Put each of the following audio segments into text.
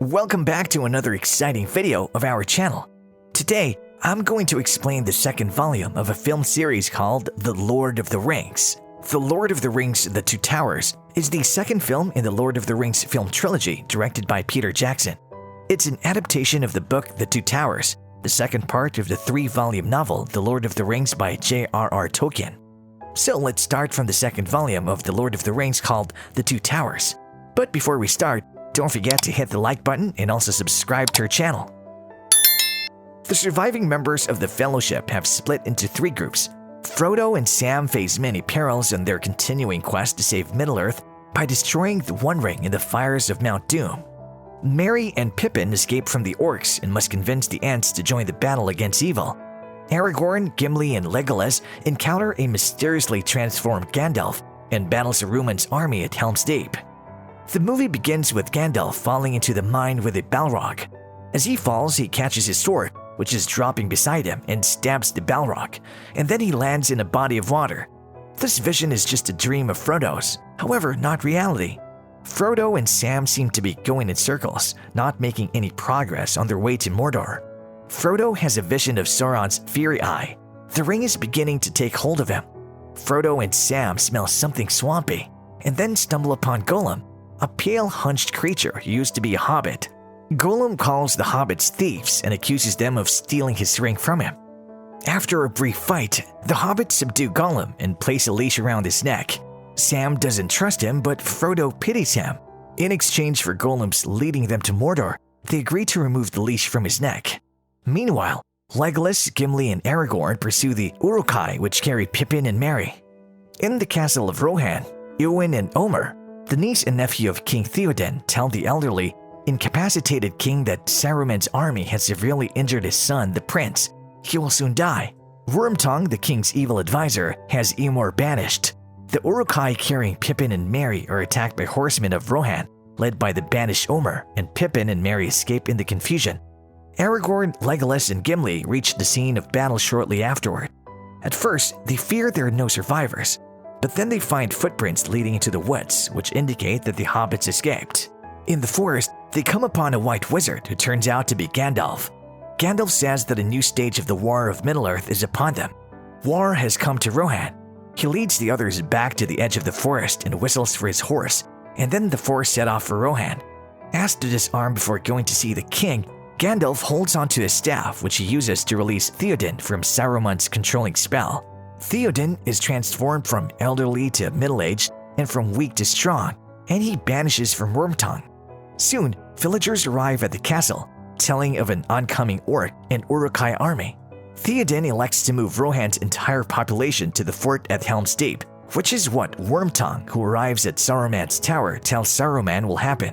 Welcome back to another exciting video of our channel. Today, I'm going to explain the second volume of a film series called The Lord of the Rings. The Lord of the Rings: The Two Towers is the second film in the Lord of the Rings film trilogy directed by Peter Jackson. It's an adaptation of the book The Two Towers, the second part of the three-volume novel The Lord of the Rings by J.R.R. Tolkien. So let's start from the second volume of The Lord of the Rings called The Two Towers. But before we start, don't forget to hit the like button and also subscribe to our channel. The surviving members of the Fellowship have split into three groups. Frodo and Sam face many perils on their continuing quest to save Middle-earth by destroying the One Ring in the fires of Mount Doom. Merry and Pippin escape from the orcs and must convince the Ents to join the battle against evil. Aragorn, Gimli, and Legolas encounter a mysteriously transformed Gandalf and battle Saruman's army at Helm's Deep. The movie begins with Gandalf falling into the mine with a Balrog. As he falls, he catches his sword, which is dropping beside him, and stabs the Balrog, and then he lands in a body of water. This vision is just a dream of Frodo's, however, not reality. Frodo and Sam seem to be going in circles, not making any progress on their way to Mordor. Frodo has a vision of Sauron's Fiery Eye. The ring is beginning to take hold of him. Frodo and Sam smell something swampy, and then stumble upon Gollum, a pale, hunched creature who used to be a hobbit. Gollum calls the hobbits thieves and accuses them of stealing his ring from him. After a brief fight, the hobbits subdue Gollum and place a leash around his neck. Sam doesn't trust him, but Frodo pities him. In exchange for Gollum's leading them to Mordor, they agree to remove the leash from his neck. Meanwhile, Legolas, Gimli, and Aragorn pursue the Uruk-hai which carry Pippin and Merry. In the castle of Rohan, Eowyn and Omer, the niece and nephew of King Theoden, tell the elderly, incapacitated king that Saruman's army has severely injured his son, the prince. He will soon die. Wormtongue, the king's evil advisor, has Eomer banished. The Uruk-hai carrying Pippin and Merry are attacked by horsemen of Rohan, led by the banished Omer, and Pippin and Merry escape in the confusion. Aragorn, Legolas, and Gimli reach the scene of battle shortly afterward. At first, they fear there are no survivors, but then they find footprints leading into the woods, which indicate that the hobbits escaped. In the forest, they come upon a white wizard who turns out to be Gandalf. Gandalf says that a new stage of the War of Middle-earth is upon them. War has come to Rohan. He leads the others back to the edge of the forest and whistles for his horse, and then the four set off for Rohan. Asked to disarm before going to see the king, Gandalf holds onto his staff, which he uses to release Theoden from Saruman's controlling spell. Theoden is transformed from elderly to middle-aged and from weak to strong, and he vanishes from Wormtongue. Soon, villagers arrive at the castle, telling of an oncoming orc and Uruk-hai army. Theoden elects to move Rohan's entire population to the fort at Helm's Deep, which is what Wormtongue, who arrives at Saruman's tower, tells Saruman will happen.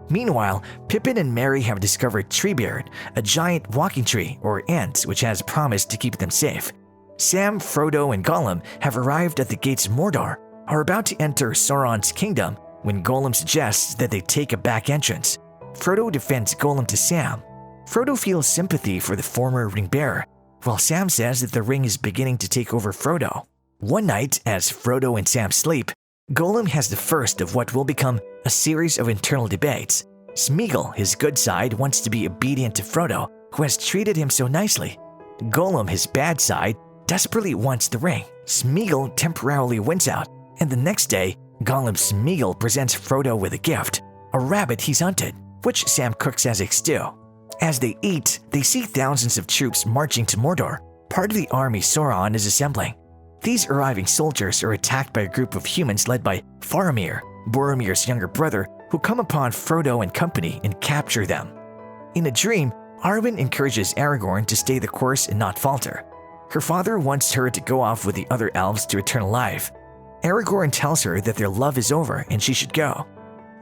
Meanwhile, Pippin and Merry have discovered Treebeard, a giant walking tree or ant which has promised to keep them safe. Sam, Frodo, and Gollum have arrived at the gates of Mordor, are about to enter Sauron's kingdom when Gollum suggests that they take a back entrance. Frodo defends Gollum to Sam. Frodo feels sympathy for the former ring-bearer, while Sam says that the ring is beginning to take over Frodo. One night, as Frodo and Sam sleep, Gollum has the first of what will become a series of internal debates. Smeagol, his good side, wants to be obedient to Frodo, who has treated him so nicely. Gollum, his bad side, desperately wants the ring. Smeagol temporarily wins out, and the next day, Gollum Smeagol presents Frodo with a gift, a rabbit he's hunted, which Sam cooks as a stew. As they eat, they see thousands of troops marching to Mordor, part of the army Sauron is assembling. These arriving soldiers are attacked by a group of humans led by Faramir, Boromir's younger brother, who come upon Frodo and company and capture them. In a dream, Arwen encourages Aragorn to stay the course and not falter. Her father wants her to go off with the other elves to eternal life. Aragorn tells her that their love is over and she should go.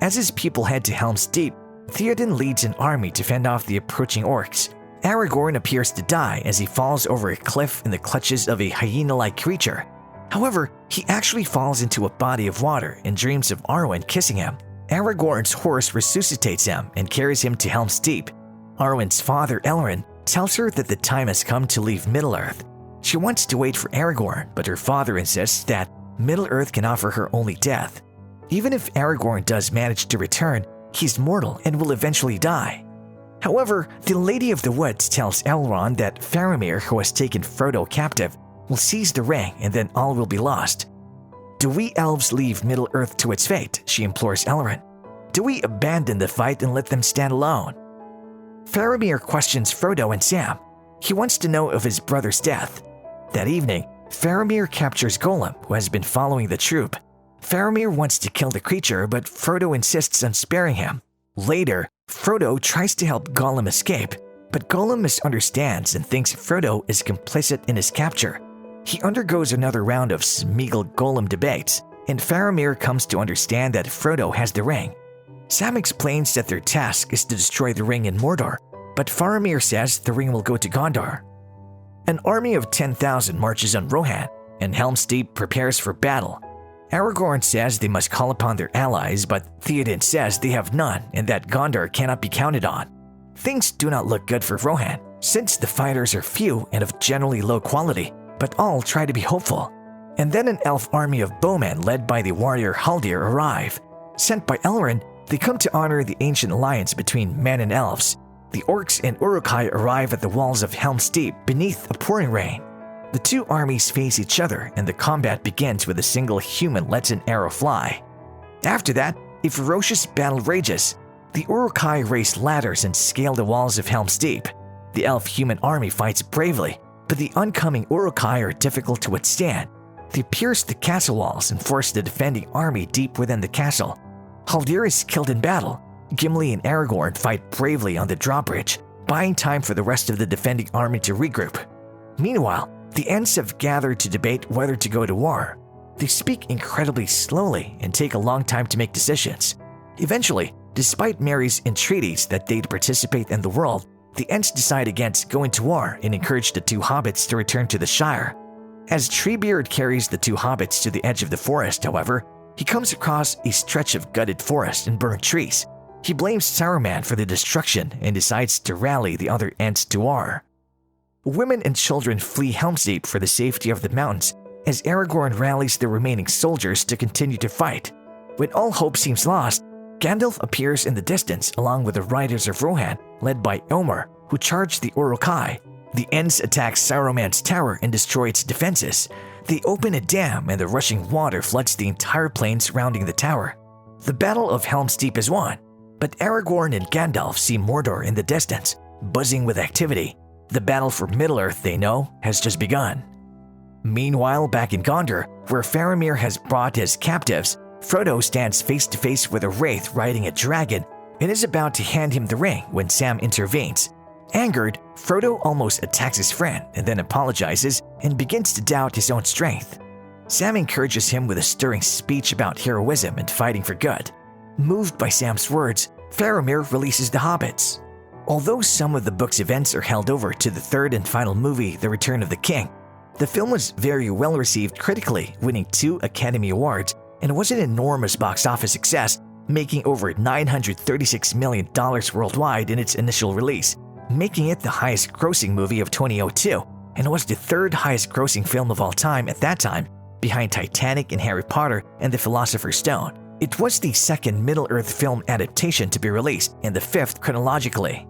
As his people head to Helm's Deep, Theoden leads an army to fend off the approaching orcs. Aragorn appears to die as he falls over a cliff in the clutches of a hyena-like creature. However, he actually falls into a body of water and dreams of Arwen kissing him. Aragorn's horse resuscitates him and carries him to Helm's Deep. Arwen's father, Elrond, tells her that the time has come to leave Middle-earth. She wants to wait for Aragorn, but her father insists that Middle-earth can offer her only death. Even if Aragorn does manage to return, he's mortal and will eventually die. However, the Lady of the Woods tells Elrond that Faramir, who has taken Frodo captive, will seize the ring and then all will be lost. Do we elves leave Middle-earth to its fate? She implores Elrond. Do we abandon the fight and let them stand alone? Faramir questions Frodo and Sam. He wants to know of his brother's death. That evening, Faramir captures Gollum, who has been following the troop. Faramir wants to kill the creature, but Frodo insists on sparing him. Later, Frodo tries to help Gollum escape, but Gollum misunderstands and thinks Frodo is complicit in his capture. He undergoes another round of Smeagol-Gollum debates, and Faramir comes to understand that Frodo has the ring. Sam explains that their task is to destroy the ring in Mordor, but Faramir says the ring will go to Gondor. An army of 10,000 marches on Rohan, and Helm's Deep prepares for battle. Aragorn says they must call upon their allies, but Theoden says they have none and that Gondor cannot be counted on. Things do not look good for Rohan, since the fighters are few and of generally low quality, but all try to be hopeful. And then an elf army of bowmen led by the warrior Haldir arrive. Sent by Elrond, they come to honor the ancient alliance between men and elves. The orcs and Uruk-hai arrive at the walls of Helm's Deep beneath a pouring rain. The two armies face each other and the combat begins with a single human lets an arrow fly. After that, a ferocious battle rages. The Uruk-hai raise ladders and scale the walls of Helm's Deep. The elf-human army fights bravely, but the oncoming Uruk-hai are difficult to withstand. They pierce the castle walls and force the defending army deep within the castle. Haldir is killed in battle. Gimli and Aragorn fight bravely on the drawbridge, buying time for the rest of the defending army to regroup. Meanwhile, the Ents have gathered to debate whether to go to war. They speak incredibly slowly and take a long time to make decisions. Eventually, despite Merry's entreaties that they'd participate in the world, the Ents decide against going to war and encourage the two hobbits to return to the Shire. As Treebeard carries the two hobbits to the edge of the forest, however, he comes across a stretch of gutted forest and burned trees. He blames Saruman for the destruction and decides to rally the other Ents to war. Women and children flee Helm's Deep for the safety of the mountains as Aragorn rallies the remaining soldiers to continue to fight. When all hope seems lost, Gandalf appears in the distance along with the riders of Rohan, led by Elmar, who charge the Uruk-hai. The Ents attack Saruman's tower and destroy its defenses. They open a dam and the rushing water floods the entire plain surrounding the tower. The Battle of Helm's Deep is won, but Aragorn and Gandalf see Mordor in the distance, buzzing with activity. The battle for Middle-earth, they know, has just begun. Meanwhile, back in Gondor, where Faramir has brought his captives, Frodo stands face to face with a wraith riding a dragon and is about to hand him the ring when Sam intervenes. Angered, Frodo almost attacks his friend and then apologizes and begins to doubt his own strength. Sam encourages him with a stirring speech about heroism and fighting for good. Moved by Sam's words, Faramir releases the hobbits. Although some of the book's events are held over to the third and final movie, The Return of the King, the film was very well received critically, winning 2 Academy Awards, and was an enormous box office success, making over $936 million worldwide in its initial release, making it the highest grossing movie of 2002, and was the third highest grossing film of all time at that time, behind Titanic and Harry Potter and The Philosopher's Stone. It was the second Middle-earth film adaptation to be released, and the 5th chronologically.